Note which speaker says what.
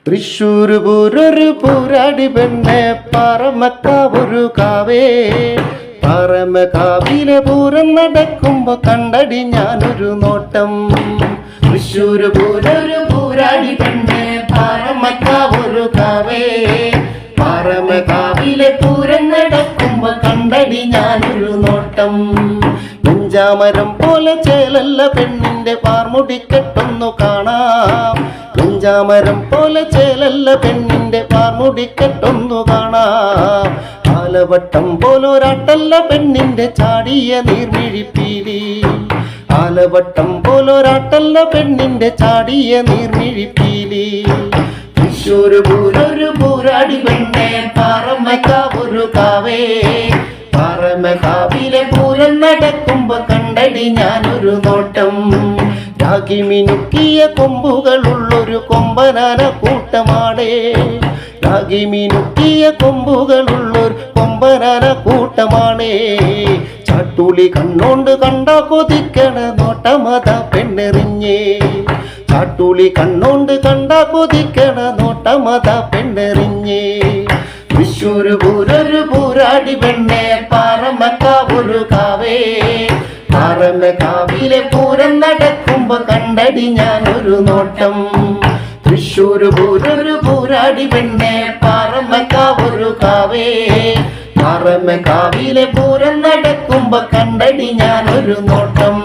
Speaker 1: തൃശ്ശൂർ പൂരൊരു പൂരാടി പെണ്ണെ പറമക്കാവൊരു കാവേ പറമക്കാവിലെ പൂരം നടക്കുമ്പോ കണ്ടടി ഞാനൊരു നോട്ടം. തൃശ്ശൂർ പൂരൊരു പൂരാടി പെണ്ണെ പറമക്കാവൊരു കാവേ പറമക്കാവിലെ പൂരം നടക്കുമ്പോ കണ്ടടി ഞാനൊരു നോട്ടം. വെഞ്ചാമരം പോലെ ചേലല്ല പെണ്ണിന്റെ പാർമുടിക്കെട്ടൊന്നു കാണാം. വെഞ്ചാമരം പോലെ ചേലല്ല പെണ്ണിന്റെ പാർമുടിക്കെട്ടൊന്നു കാണാം. ആലവട്ടം പോലൊരാട്ടല്ല പെണ്ണിന്റെ ചാടിയ നീർമിഴിപ്പീലി. ആലവട്ടം പോലൊരാട്ടല്ല പെണ്ണിന്റെ ചാടിയ നീർമിഴിപ്പീലി. തൃശ്ശൂർ പൂരൊരു പൂരാടി പെണ്ണെ പാറമക്കാവൊരു കാവേ പറമക്കാവിലെ പൂരം നടക്കുമ്പോ കണ്ടടി ഞാനൊരു നോട്ടം. രാഗി മിനുക്കിയ കൊമ്പുകളുള്ളൊരു കൊമ്പനാന കൂട്ടമാടേ. രാഗി മിനുക്കിയ കൊമ്പുകളുള്ളൊരു കൊമ്പനാന കൂട്ടമാണേ. ചാട്ടുളി കണ്ണോണ്ട് കണ്ടാ കൊതിക്കണ നോട്ടമത പെണ്ണെറിഞ്ഞേ. ചാട്ടുളി കണ്ണോണ്ട് കണ്ടാ കൊതിക്കണ നോട്ടമത പെണ്ണെറിഞ്ഞേ. തൃശ്ശൂർ പൂരൊരു പൂരാടി പെണ്ണെ പാറമക്കാവൊരു കാവേ പറമക്കാവിലെ പൂരം നടക്കുമ്പോ കണ്ടടി ഞാനൊരു നോട്ടം. തൃശ്ശൂർ പൂരൊരു പൂരാടി പെണ്ണെ പറമക്കാവൊരു കാവേ പറമക്കാവിലെ പൂരം നടക്കുമ്പോ കണ്ടടി ഞാനൊരു നോട്ടം.